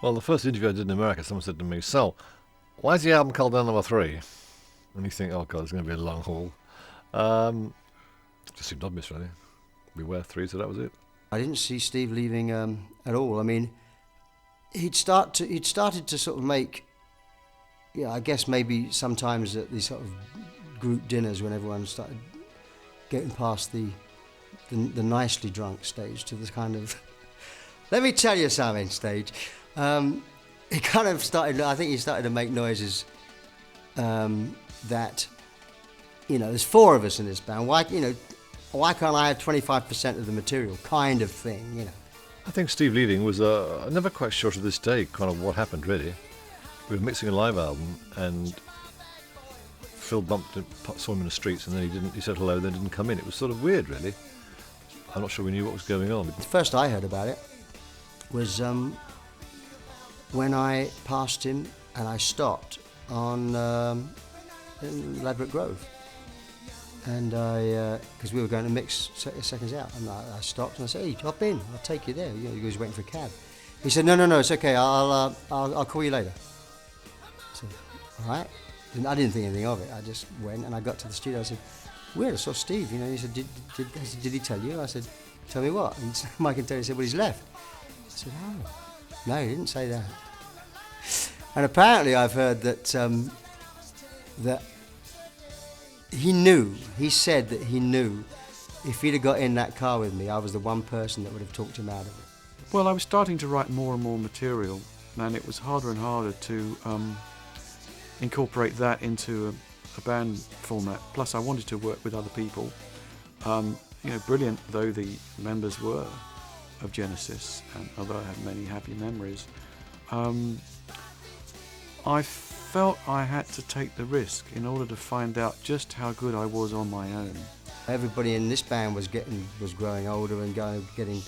Well, the first interview I did in America, someone said to me, "So, why is the album called Down Number 3?" And you think, oh God, it's going to be a long haul. Just seemed obvious, really. We were 3, so that was it. I didn't see Steve leaving at all. I mean, he'd started to sort of make, I guess maybe sometimes at these sort of group dinners when everyone started getting past the nicely drunk stage to this kind of, let me tell you something stage. He kind of started, I think he started to make noises that, there's 4 of us in this band. Why can't I have 25% of the material kind of thing, I think Steve leading was, I'm never quite sure to this day kind of what happened, really. We were mixing a live album and Phil saw him in the streets and then he said hello, then didn't come in. It was sort of weird, really. I'm not sure we knew what was going on. The first I heard about it was when I passed him and I stopped on in Ladbroke Grove. And because we were going to mix seconds out, and I stopped and I said, "Hey, hop in, I'll take you there." He was waiting for a cab. He said, "No, it's okay. I'll call you later." I said, "All right." And I didn't think anything of it. I just went and I got to the studio. I said, "Weird, I saw Steve." He said, "Did he tell you?" I said, "Tell me what?" And Mike can tell you. He said, "Well, he's left." I said, "Oh, no, he didn't say that." And apparently, I've heard that that. He said that he knew if he'd have got in that car with me, I was the one person that would have talked him out of it. Well, I was starting to write more and more material, and it was harder and harder to incorporate that into a band format. Plus, I wanted to work with other people. Brilliant though the members were of Genesis, and although I have many happy memories, I felt I had to take the risk in order to find out just how good I was on my own. Everybody in this band was growing older and getting,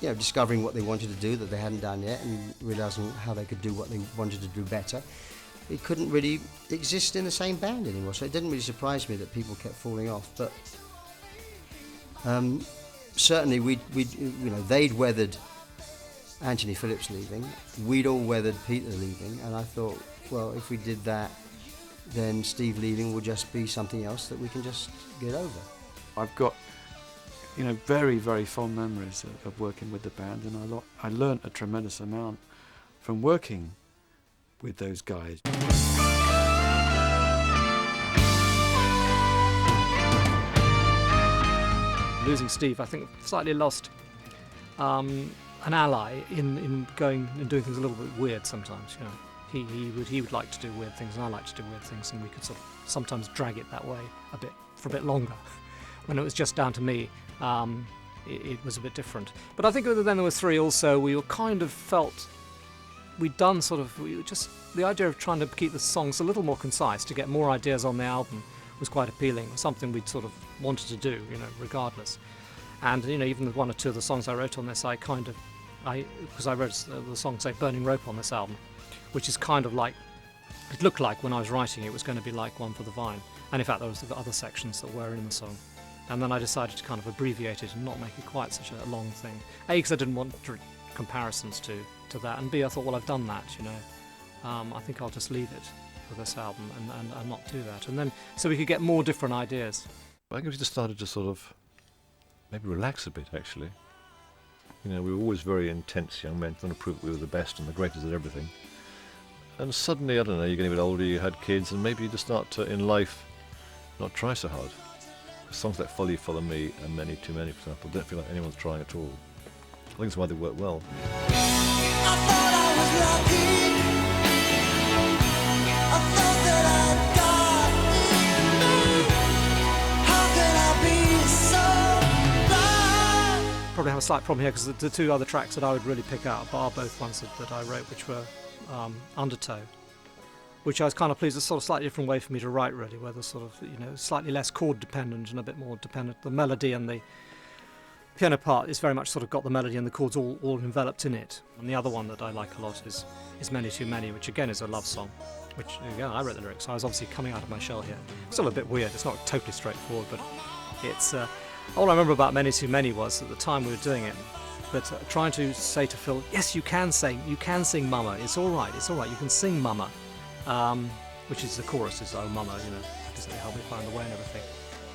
discovering what they wanted to do that they hadn't done yet, and realising how they could do what they wanted to do better. It couldn't really exist in the same band anymore, so it didn't really surprise me that people kept falling off. But certainly they'd weathered Anthony Phillips leaving, we'd all weathered Peter leaving, and I thought, well, if we did that, then Steve leaving will just be something else that we can just get over. I've got, very, very fond memories of working with the band, and I learnt a tremendous amount from working with those guys. Losing Steve, I think, slightly lost an ally in going and doing things a little bit weird sometimes. He would like to do weird things, and I like to do weird things, and we could sort of sometimes drag it that way for a bit longer. When it was just down to me, it was a bit different. But I think then there were 3 also. We were kind of felt we'd done the idea of trying to keep the songs a little more concise to get more ideas on the album was quite appealing. Something we'd sort of wanted to do, regardless. And even with 1 or 2 of the songs I wrote on this, because I wrote the song, say, Burning Rope on this album, which is kind of like, it looked like when I was writing it was going to be like One for the Vine. And in fact, there was the other sections that were in the song. And then I decided to kind of abbreviate it and not make it quite such a long thing. A, because I didn't want comparisons to that, and B, I thought, well, I've done that, I think I'll just leave it for this album and not do that. And then, so we could get more different ideas. I think we just started to sort of maybe relax a bit, actually. We were always very intense young men, trying to prove we were the best and the greatest at everything. And suddenly, I don't know, you're getting a bit older, you had kids, and maybe you just start to, in life, not try so hard. Songs like Follow You, Follow Me and Many Too Many, for example, don't feel like anyone's trying at all. I think it's why they work well. I thought I was lucky. I thought that I'd got it. How can I be so blind? Probably have a slight problem here because the 2 other tracks that I would really pick out are both ones that I wrote, which were Undertow, which I was kind of pleased. It's sort of slightly different way for me to write, really, where there's sort of, slightly less chord dependent and a bit more dependent. The melody and the piano part is very much sort of got the melody and the chords all enveloped in it. And the other one that I like a lot is Many Too Many, which again is a love song, which, again, I wrote the lyrics, so I was obviously coming out of my shell here. It's still a bit weird, it's not totally straightforward, but it's... all I remember about Many Too Many was at the time we were doing it, but trying to say to Phil, yes, you can sing Mama. It's all right. You can sing Mama, which is the chorus is oh Mama, you know, doesn't it help me find the way and everything.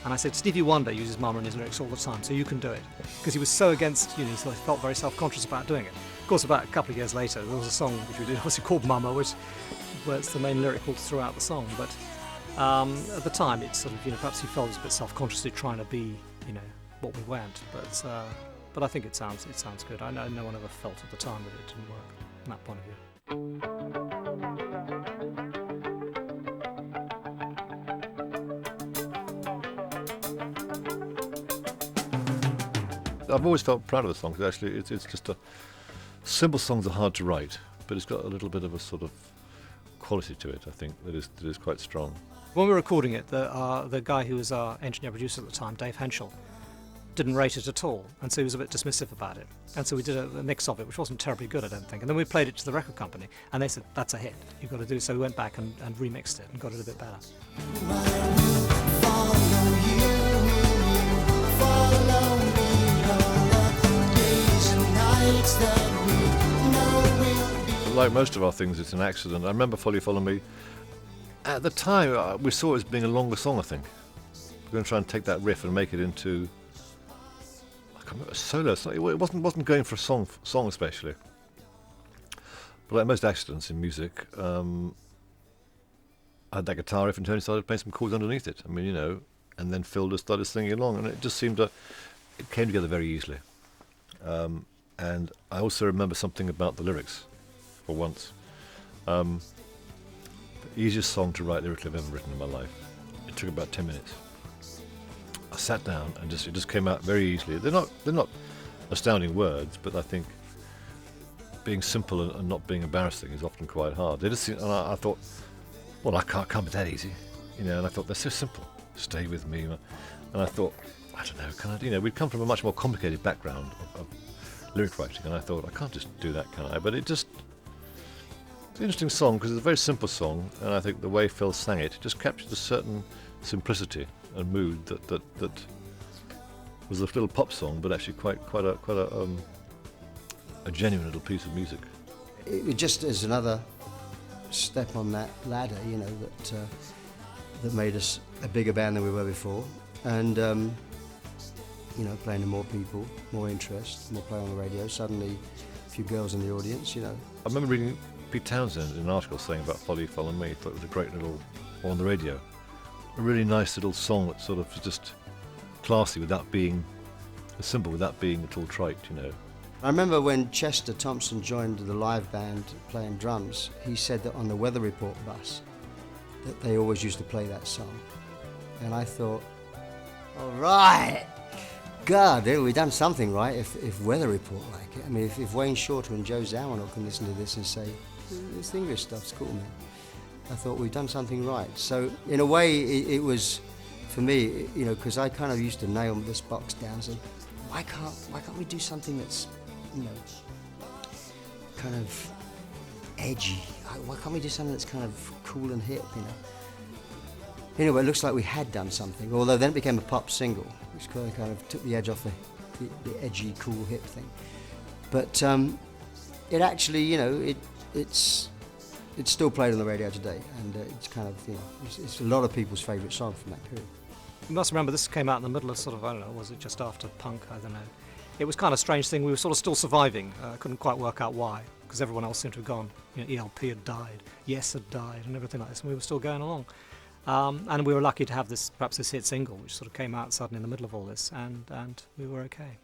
And I said, Stevie Wonder uses Mama in his lyrics all the time, so you can do it. Because he was so against, you know, he felt very self-conscious about doing it. Of course, about a couple of years later, there was a song which we did, obviously called Mama, where it's the main lyric all throughout the song. But at the time, it's sort of, you know, perhaps he felt a bit self-consciously trying to be, you know, what we weren't. But I think it sounds good. I know no one ever felt at the time that it didn't work from that point of view. I've always felt proud of the song because actually it's just simple songs are hard to write, but it's got a little bit of a sort of quality to it, I think, that is quite strong. When we were recording it, the guy who was our engineer producer at the time, Dave Henschel, didn't rate it at all, and so he was a bit dismissive about it. And so we did a mix of it, which wasn't terribly good, I don't think. And then we played it to the record company, and they said, that's a hit, you've got to do it. So we went back and remixed it and got it a bit better. Like most of our things, it's an accident. I remember Follow Me. At the time, we saw it as being a longer song, I think. We're going to try and take that riff and make it into a solo song. It wasn't going for a song especially. But like most accidents in music, I had that guitar riff and Tony started playing some chords underneath it. I mean, you know, and then Phil just started singing along, and it just seemed it came together very easily. And I also remember something about the lyrics, for once. The easiest song to write lyrically I've ever written in my life. It took about 10 minutes. I sat down and it just came out very easily. They're not astounding words, but I think being simple and not being embarrassing is often quite hard. They just seem, and I thought, well, I can't be that easy, you know. And I thought they're so simple. Stay with me, and I thought, I don't know, can I? You know, we'd come from a much more complicated background of lyric writing, and I thought I can't just do that, can I? But it's an interesting song because it's a very simple song, and I think the way Phil sang it just captured a certain simplicity and mood that was a little pop song, but actually quite a genuine little piece of music. It just is another step on that ladder, you know, that made us a bigger band than we were before, and you know, playing to more people, more interest, more play on the radio. Suddenly, a few girls in the audience, you know. I remember reading Pete Townsend in an article saying about Follow Me. I thought it was a great little, on the radio, a really nice little song that sort of was just classy without being simple, without being at all trite, you know. I remember when Chester Thompson joined the live band playing drums, he said that on the Weather Report bus that they always used to play that song. And I thought, all right, God, we've done something right if Weather Report like it. I mean, if Wayne Shorter and Joe Zawinul can listen to this and say, this English stuff's cool, man. I thought we've done something right. So in a way, it was, for me, you know, because I kind of used to nail this box down, saying, why can't we do something that's, you know, kind of edgy? Why can't we do something that's kind of cool and hip, you know? Anyway, it looks like we had done something, although then it became a pop single, which kind of took the edge off the edgy, cool, hip thing. But it actually, you know, it's still played on the radio today, and it's kind of, you know, it's a lot of people's favourite song from that period. You must remember this came out in the middle of sort of, I don't know, was it just after punk? I don't know. It was kind of a strange thing. We were sort of still surviving. Couldn't quite work out why, because everyone else seemed to have gone. You know, ELP had died, Yes had died, and everything like this, and we were still going along. And we were lucky to have perhaps this hit single, which sort of came out suddenly in the middle of all this, and we were okay.